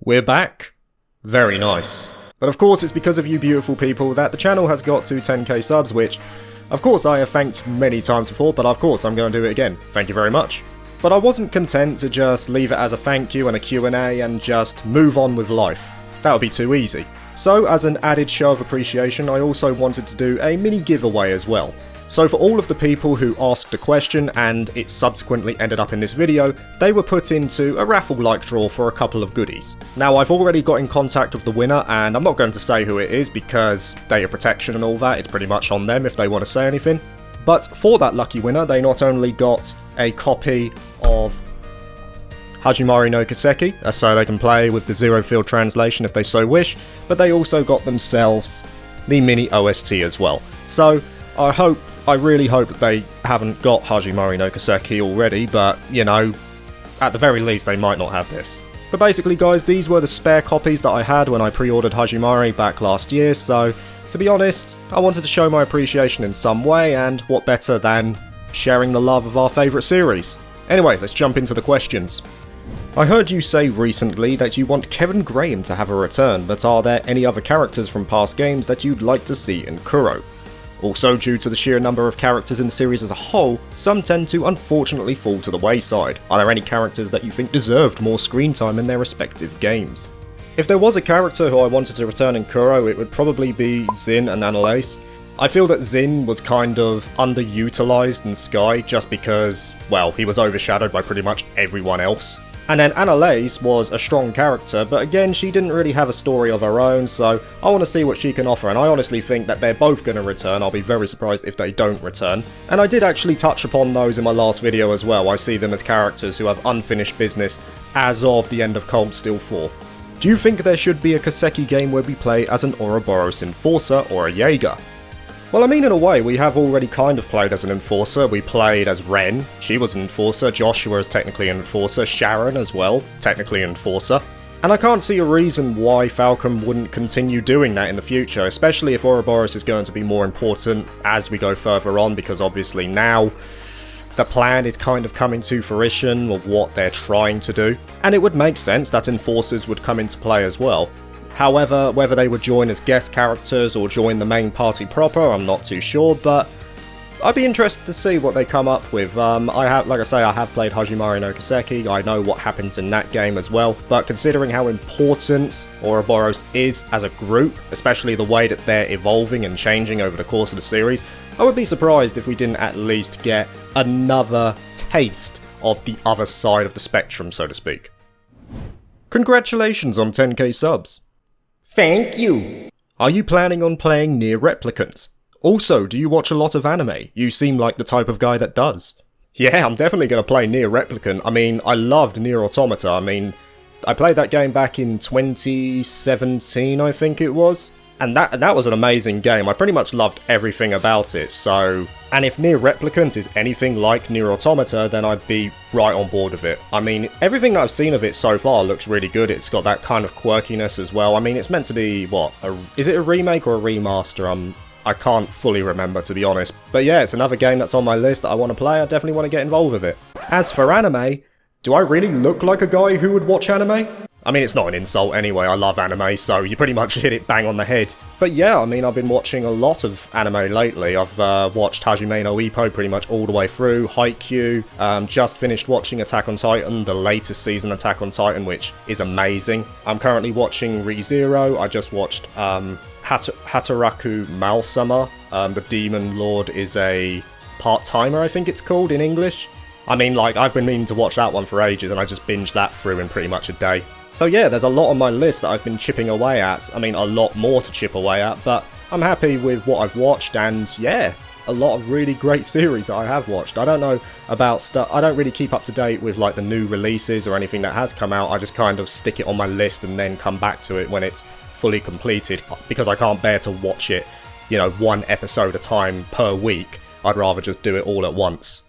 We're back. Very nice. But of course it's because of you beautiful people that the channel has got to 10k subs, which of course I have thanked many times before, but of course I'm going to do it again. Thank you very much. But I wasn't content to just leave it as a thank you and a Q&A and just move on with life. That would be too easy. So as an added show of appreciation, I also wanted to do a mini giveaway as well. So for all of the people who asked a question and it subsequently ended up in this video, they were put into a raffle-like draw for a couple of goodies. Now I've already got in contact with the winner and I'm not going to say who it is because data protection and all that, it's pretty much on them if they want to say anything. But for that lucky winner, they not only got a copy of Hajimari no Kiseki, so they can play with the zero field translation if they so wish, but they also got themselves the mini OST as well. So I really hope that they haven't got Hajimari no Kiseki already, but, you know, at the very least they might not have this. But basically guys, these were the spare copies that I had when I pre-ordered Hajimari back last year, so to be honest, I wanted to show my appreciation in some way, and what better than sharing the love of our favourite series. Anyway, let's jump into the questions. I heard you say recently that you want Kevin Graham to have a return, but are there any other characters from past games that you'd like to see in Kuro? Also, due to the sheer number of characters in the series as a whole, some tend to unfortunately fall to the wayside. Are there any characters that you think deserved more screen time in their respective games? If there was a character who I wanted to return in Kuro, it would probably be Zin and Annalise. I feel that Zin was kind of underutilized in Sky just because, well, he was overshadowed by pretty much everyone else. And then Annalise was a strong character, but again, she didn't really have a story of her own, so I want to see what she can offer, and I honestly think that they're both going to return. I'll be very surprised if they don't return. And I did actually touch upon those in my last video as well. I see them as characters who have unfinished business as of the end of Cold Steel 4. Do you think there should be a Kiseki game where we play as an Auroboros Enforcer or a Jaeger? Well, I mean, in a way, we have already kind of played as an Enforcer. We played as Ren, she was an Enforcer, Joshua is technically an Enforcer, Sharon as well, technically an Enforcer. And I can't see a reason why Falcom wouldn't continue doing that in the future, especially if Auroboros is going to be more important as we go further on, because obviously now the plan is kind of coming to fruition of what they're trying to do. And it would make sense that Enforcers would come into play as well. However, whether they would join as guest characters or join the main party proper, I'm not too sure, but I'd be interested to see what they come up with. Like I say, I have played Hajimari no Kiseki, I know what happens in that game as well, but considering how important Auroboros is as a group, especially the way that they're evolving and changing over the course of the series, I would be surprised if we didn't at least get another taste of the other side of the spectrum, so to speak. Congratulations on 10k subs. Thank you! Are you planning on playing Nier Replicant? Also, do you watch a lot of anime? You seem like the type of guy that does. Yeah, I'm definitely going to play Nier Replicant. I mean, I loved Nier Automata. I mean, I played that game back in 2017, I think it was. And that was an amazing game. I pretty much loved everything about it, so... And if Nier Replicant is anything like Nier Automata, then I'd be right on board with it. I mean, everything that I've seen of it so far looks really good. It's got that kind of quirkiness as well. I mean, it's meant to be, what? Is it a remake or a remaster? I can't fully remember, to be honest. But yeah, it's another game that's on my list that I want to play. I definitely want to get involved with it. As for anime, do I really look like a guy who would watch anime? I mean, it's not an insult anyway, I love anime, so you pretty much hit it bang on the head. But yeah, I mean, I've been watching a lot of anime lately. I've watched Hajime no Ippo pretty much all the way through, Haikyuu, just finished watching Attack on Titan, the latest season Attack on Titan, which is amazing. I'm currently watching ReZero. I just watched Hataraku Mail-sama. The Demon Lord is a part-timer, I think it's called in English. I mean, like, I've been meaning to watch that one for ages, and I just binged that through in pretty much a day. So yeah, there's a lot on my list that I've been chipping away at. I mean, a lot more to chip away at, but I'm happy with what I've watched, and yeah, a lot of really great series that I have watched. I don't know about stuff, I don't really keep up to date with like the new releases or anything that has come out. I just kind of stick it on my list and then come back to it when it's fully completed, because I can't bear to watch it, you know, one episode at a time per week. I'd rather just do it all at once.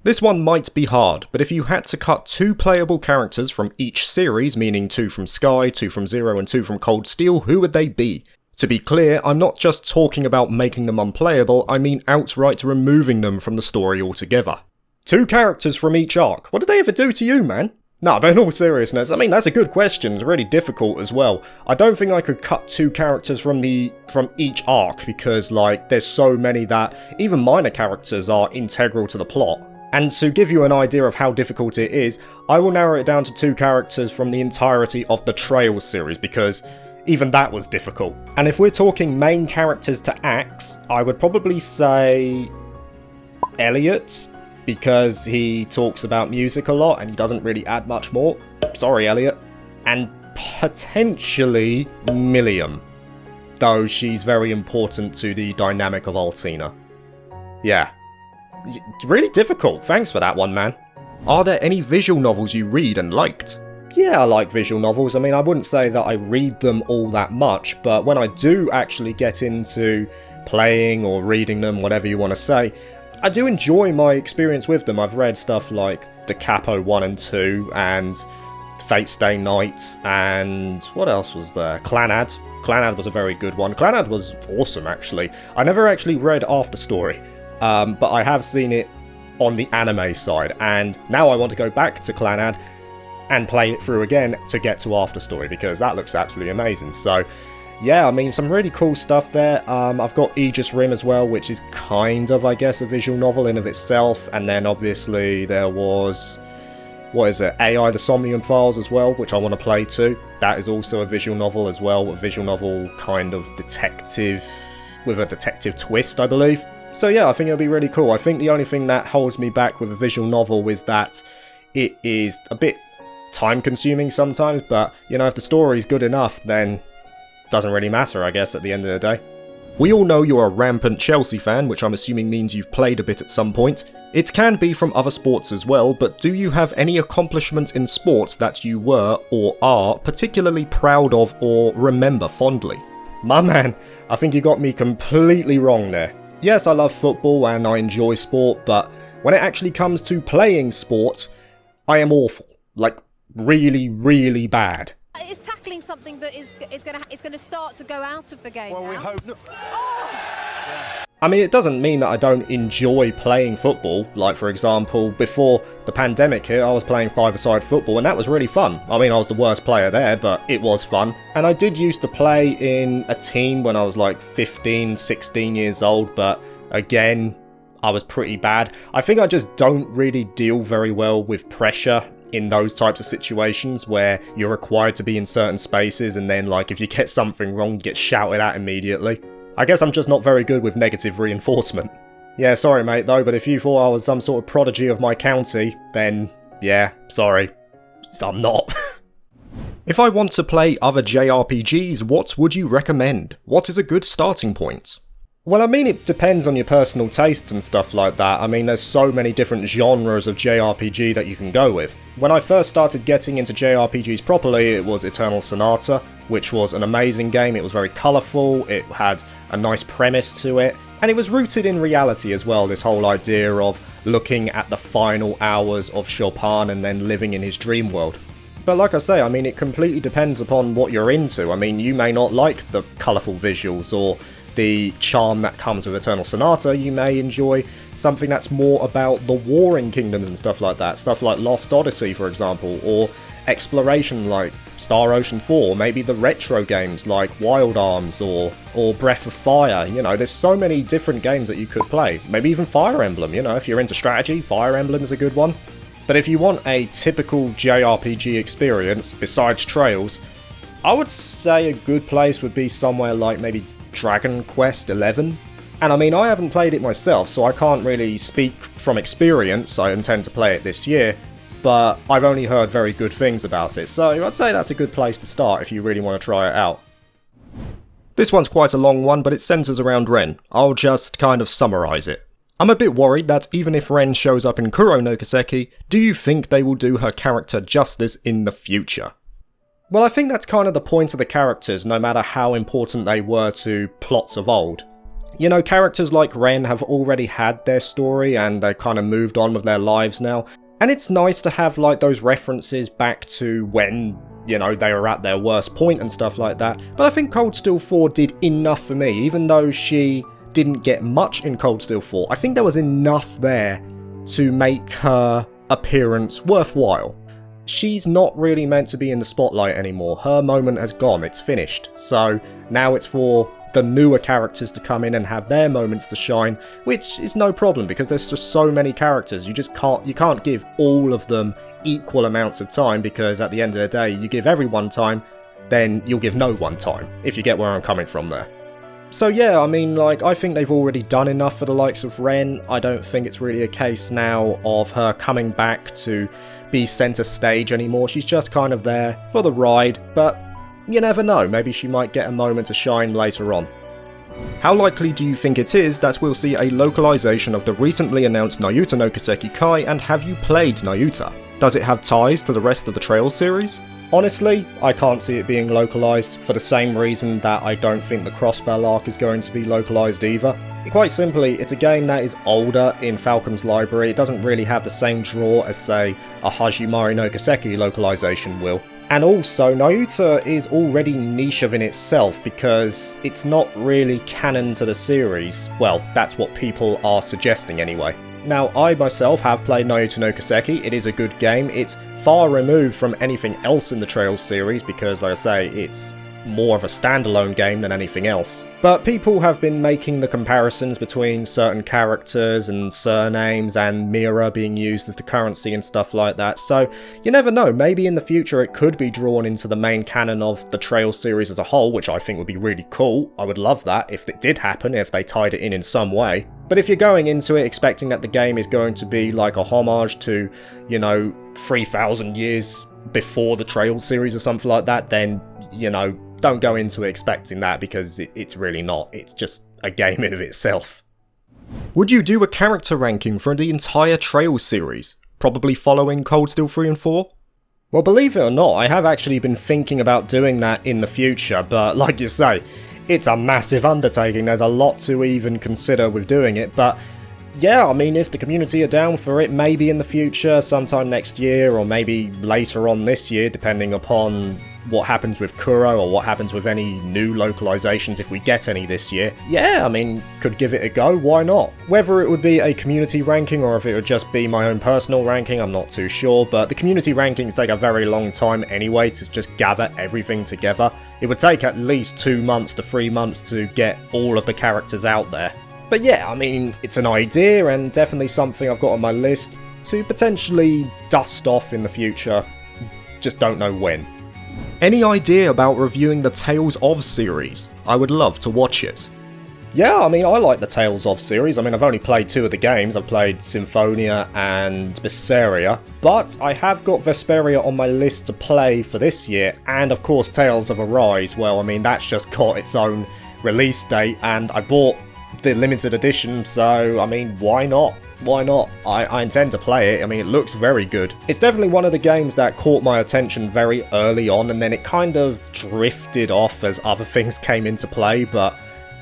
This one might be hard, but if you had to cut 2 playable characters from each series, meaning 2 from Sky, 2 from Zero and 2 from Cold Steel, who would they be? To be clear, I'm not just talking about making them unplayable, I mean outright removing them from the story altogether. 2 characters from each arc. What did they ever do to you, man? No, but in all seriousness, I mean, that's a good question. It's really difficult as well. I don't think I could cut 2 characters from each arc because, like, there's so many that even minor characters are integral to the plot. And to give you an idea of how difficult it is, I will narrow it down to 2 characters from the entirety of the Trails series because even that was difficult. And if we're talking main characters to Axe, I would probably say Elliot, because he talks about music a lot and he doesn't really add much more. Sorry, Elliot. And potentially Milliam, though she's very important to the dynamic of Altina. Yeah. Really difficult. Thanks for that one, man. Are there any visual novels you read and liked? Yeah, I like visual novels. I mean, I wouldn't say that I read them all that much, but when I do actually get into playing or reading them, whatever you want to say, I do enjoy my experience with them. I've read stuff like Da Capo 1 and 2 and Fate Stay Night and what else was there? Clannad. Clannad was a very good one. Clannad was awesome, actually. I never actually read After Story, but I have seen it on the anime side, and now I want to go back to Clannad and play it through again to get to After Story because that looks absolutely amazing. So yeah, I mean, some really cool stuff there. I've got Aegis Rim as well, which is kind of, I guess, a visual novel in of itself. And then obviously there was, what is it, AI the Somnium Files as well, which I want to play too. That is also a visual novel as well, a visual novel kind of detective, with a detective twist, I believe. So yeah, I think it'll be really cool. I think the only thing that holds me back with a visual novel is that it is a bit time consuming sometimes, but you know, if the story's good enough, then doesn't really matter, I guess, at the end of the day. We all know you're a rampant Chelsea fan, which I'm assuming means you've played a bit at some point. It can be from other sports as well, but do you have any accomplishments in sports that you were or are particularly proud of or remember fondly? My man, I think you got me completely wrong there. Yes, I love football and I enjoy sport, but when it actually comes to playing sport, I am awful. Like, really, really bad. Is tackling something that is going to start to go out of the game well, now? we hope not. I mean, it doesn't mean that I don't enjoy playing football. Like, for example, before the pandemic hit, I was playing five-a-side football, and that was really fun. I mean, I was the worst player there, but it was fun. And I did used to play in a team when I was like 15, 16 years old, but again, I was pretty bad. I think I just don't really deal very well with pressure in those types of situations where you're required to be in certain spaces and then, like, if you get something wrong, you get shouted at immediately. I guess I'm just not very good with negative reinforcement. Yeah, sorry mate though, but if you thought I was some sort of prodigy of my county, then yeah, sorry. I'm not. If I want to play other JRPGs, what would you recommend? What is a good starting point? Well, I mean, it depends on your personal tastes and stuff like that. I mean, there's so many different genres of JRPG that you can go with. When I first started getting into JRPGs properly, it was Eternal Sonata, which was an amazing game. It was very colourful, it had a nice premise to it, and it was rooted in reality as well, this whole idea of looking at the final hours of Chopin and then living in his dream world. But like I say, I mean, it completely depends upon what you're into. I mean, you may not like the colourful visuals or the charm that comes with Eternal Sonata. You may enjoy something that's more about the warring kingdoms and stuff like that. Stuff like Lost Odyssey, for example, or exploration like Star Ocean 4, maybe the retro games like Wild Arms or Breath of Fire. You know, there's so many different games that you could play. Maybe even Fire Emblem, you know, if you're into strategy, Fire Emblem is a good one. But if you want a typical JRPG experience, besides Trails, I would say a good place would be somewhere like maybe Dragon Quest XI. And I mean, I haven't played it myself, so I can't really speak from experience. I intend to play it this year, but I've only heard very good things about it, so I'd say that's a good place to start if you really want to try it out. This one's quite a long one, but it centers around Ren. I'll just kind of summarize it. I'm a bit worried that even if Ren shows up in Kuro no Kiseki, do you think they will do her character justice in the future? Well, I think that's kind of the point of the characters, no matter how important they were to plots of old. You know, characters like Ren have already had their story and they kind of moved on with their lives now. And it's nice to have like those references back to when, you know, they were at their worst point and stuff like that. But I think Cold Steel 4 did enough for me, even though she didn't get much in Cold Steel 4. I think there was enough there to make her appearance worthwhile. she's not really meant to be in the spotlight anymore. Her moment has gone, it's finished. So now it's for the newer characters to come in and have their moments to shine, which is no problem because there's just so many characters. You can't give all of them equal amounts of time, because at the end of the day, you give everyone time, then you'll give no one time, if you get where I'm coming from there. So yeah, I mean, like, I think they've already done enough for the likes of Ren. I don't think it's really a case now of her coming back to be centre stage anymore. She's just kind of there for the ride, but you never know, maybe she might get a moment to shine later on. How likely do you think it is that we'll see a localization of the recently announced Nayuta no Kiseki Kai, and have you played Nayuta? Does it have ties to the rest of the Trails series? Honestly, I can't see it being localized, for the same reason that I don't think the Crossbell arc is going to be localized either. Quite simply, it's a game that is older in Falcom's library. It doesn't really have the same draw as, say, a Hajimari no Kiseki localization will. And also, Nayuta is already niche in itself because it's not really canon to the series. Well, that's what people are suggesting anyway. Now, I myself have played Nayuta no Kiseki. It is a good game. It's far removed from anything else in the Trails series because, like I say, it's more of a standalone game than anything else. But people have been making the comparisons between certain characters and surnames and Mira being used as the currency and stuff like that, so you never know, maybe in the future it could be drawn into the main canon of the Trails series as a whole, which I think would be really cool. I would love that if it did happen, if they tied it in some way. But if you're going into it expecting that the game is going to be like a homage to, 3,000 years before the Trails series or something like that, then, don't go into it expecting that, because it's really not. It's just a game in of itself. Would you do a character ranking for the entire Trails series? Probably following Cold Steel 3 and 4? Well, believe it or not, I have actually been thinking about doing that in the future, but like you say, it's a massive undertaking. There's a lot to even consider with doing it, but yeah, I mean, if the community are down for it, maybe in the future, sometime next year, or maybe later on this year, depending upon what happens with Kuro or what happens with any new localizations if we get any this year. Yeah, I mean, could give it a go, why not? Whether it would be a community ranking or if it would just be my own personal ranking, I'm not too sure, but the community rankings take a very long time anyway to just gather everything together. It would take at least 2 months to 3 months to get all of the characters out there. But yeah, I mean, it's an idea and definitely something I've got on my list to potentially dust off in the future. Just don't know when. Any idea about reviewing the Tales of series? I would love to watch it. Yeah, I mean, I like the Tales of series. I mean, I've only played 2 of the games. I've played Symphonia and Vesperia, but I have got Vesperia on my list to play for this year, and of course Tales of Arise. Well, I mean, that's just got its own release date, and I bought the limited edition, so I mean, why not? Why not? I intend to play it. I mean, it looks very good. It's definitely one of the games that caught my attention very early on, and then it kind of drifted off as other things came into play, but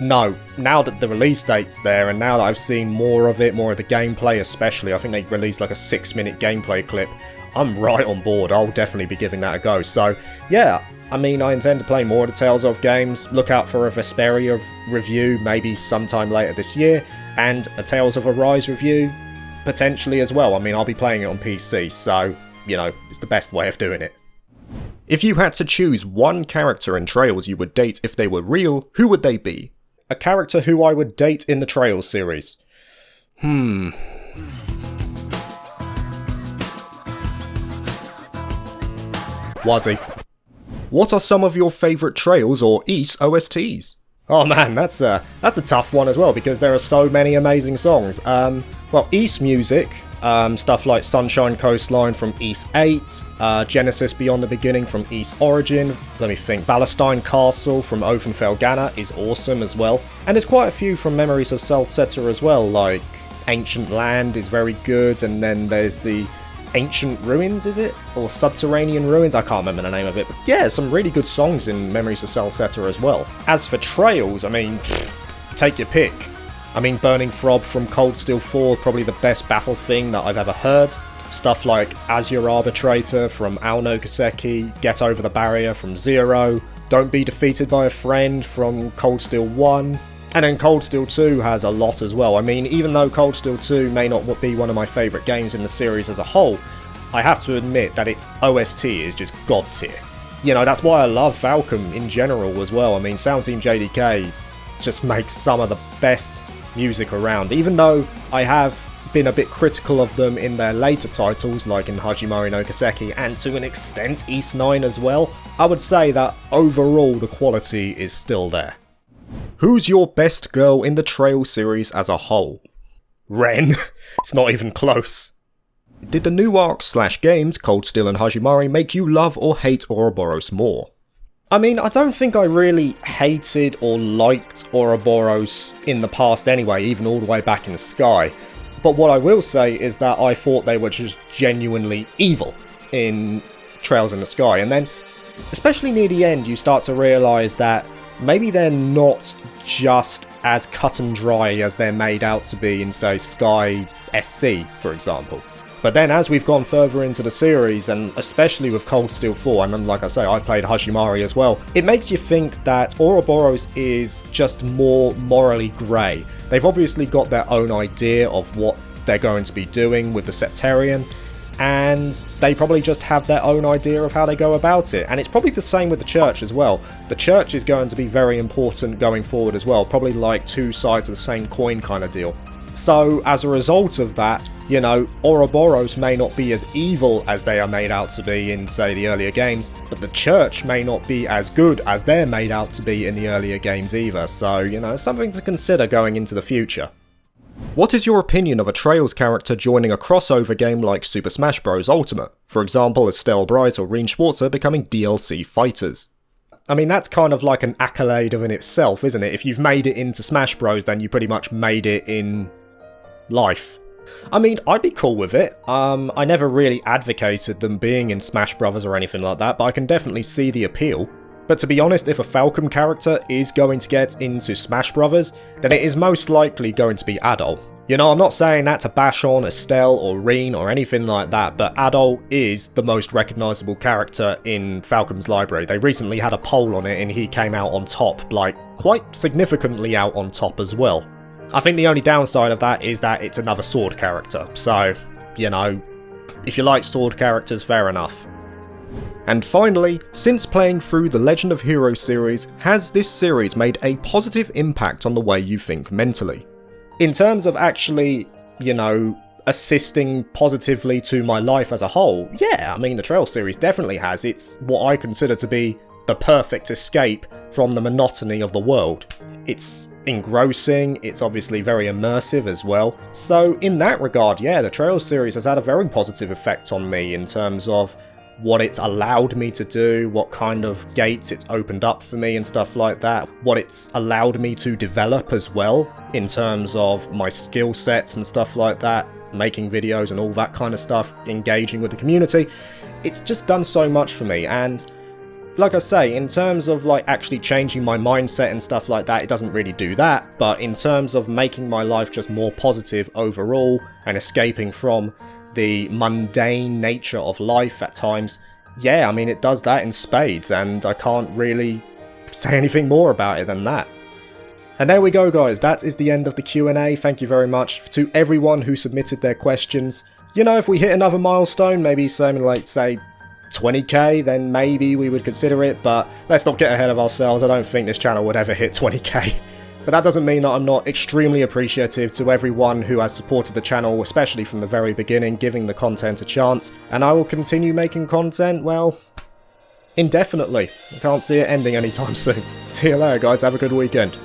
no, now that the release date's there, and now that I've seen more of it, more of the gameplay especially, I think they released like a 6-minute gameplay clip, I'm right on board. I'll definitely be giving that a go. So yeah, I mean, I intend to play more of the Tales of games. Look out for a Vesperia review maybe sometime later this year, and a Tales of Arise review potentially as well. I mean, I'll be playing it on PC, so, it's the best way of doing it. If you had to choose one character in Trails you would date if they were real, who would they be? A character who I would date in the Trails series. Wazzy. What are some of your favourite Trails or Ys OSTs? Oh man, that's a tough one as well, because there are so many amazing songs. Well, Ys music, stuff like Sunshine Coastline from Ys 8, Genesis Beyond the Beginning from Ys Origin, let me think, Valestein Castle from Ovenfell is awesome as well. And there's quite a few from Memories of Salsetta as well, like Ancient Land is very good, and then there's the Ancient Ruins, is it? Or Subterranean Ruins? I can't remember the name of it. But yeah, some really good songs in Memories of Salsetta as well. As for Trails, I mean, take your pick. I mean, Burning Throb from Cold Steel 4, probably the best battle thing that I've ever heard. Stuff like As Your Arbitrator from Ao no Kiseki, Get Over the Barrier from Zero, Don't Be Defeated by a Friend from Cold Steel 1. And then Cold Steel 2 has a lot as well. I mean, even though Cold Steel 2 may not be one of my favourite games in the series as a whole, I have to admit that its OST is just god tier. You know, that's why I love Falcom in general as well. I mean, Soundteam JDK just makes some of the best music around, even though I have been a bit critical of them in their later titles, like in Hajimari no Kiseki, and to an extent East 9 as well. I would say that overall the quality is still there. Who's your best girl in the Trail series as a whole? Ren. It's not even close. Did the new arcs/games, Cold Steel and Hajimari, make you love or hate Auroboros more? I mean, I don't think I really hated or liked Auroboros in the past anyway, even all the way back in Sky. But what I will say is that I thought they were just genuinely evil in Trails in the Sky. And then, especially near the end, you start to realise that maybe they're not just as cut and dry as they're made out to be in, say, Sky SC, for example. But then as we've gone further into the series, and especially with Cold Steel 4, and like I say, I played Hajimari as well, it makes you think that Ouroboros is just more morally grey. They've obviously got their own idea of what they're going to be doing with the Septarian, and they probably just have their own idea of how they go about it. And it's probably the same with the Church as well. The Church is going to be very important going forward as well, probably like two sides of the same coin kind of deal. So as a result of that, you know, Ouroboros may not be as evil as they are made out to be in, say, the earlier games, but the Church may not be as good as they're made out to be in the earlier games either, so, you know, something to consider going into the future. What is your opinion of a Trails character joining a crossover game like Super Smash Bros. Ultimate? For example, Estelle Bright or Reen Schwarzer becoming DLC fighters. I mean, that's kind of like an accolade of in itself, isn't it? If you've made it into Smash Bros, then you pretty much made it in life. I mean, I'd be cool with it. I never really advocated them being in Smash Brothers or anything like that, but I can definitely see the appeal. But to be honest, if a Falcom character is going to get into Smash Brothers, then it is most likely going to be Adol. You know, I'm not saying that to bash on Estelle or Reen or anything like that, but Adol is the most recognisable character in Falcom's library. They recently had a poll on it and he came out on top, like, quite significantly out on top as well. I think the only downside of that is that it's another sword character, so, you know, if you like sword characters, fair enough. And finally, since playing through the Legend of Heroes series, has this series made a positive impact on the way you think mentally? In terms of actually, you know, assisting positively to my life as a whole, yeah, I mean, the Trail series definitely has. It's what I consider to be the perfect escape from the monotony of the world. It's engrossing, it's obviously very immersive as well. So in that regard, yeah, the Trail series has had a very positive effect on me in terms of what it's allowed me to do, what kind of gates it's opened up for me and stuff like that, what it's allowed me to develop as well in terms of my skill sets and stuff like that, making videos and all that kind of stuff, engaging with the community. It's just done so much for me, and like I say, in terms of like actually changing my mindset and stuff like that, it doesn't really do that, but in terms of making my life just more positive overall and escaping from the mundane nature of life at times, yeah, I mean, it does that in spades, and I can't really say anything more about it than that. And there we go, guys, that is the end of the Q&A. Thank you very much to everyone who submitted their questions. You know, if we hit another milestone, maybe something like, say, 20k, then maybe we would consider it, but let's not get ahead of ourselves. I don't think this channel would ever hit 20k. But that doesn't mean that I'm not extremely appreciative to everyone who has supported the channel, especially from the very beginning, giving the content a chance, and I will continue making content, well, indefinitely. I can't see it ending anytime soon. See you later, guys, have a good weekend.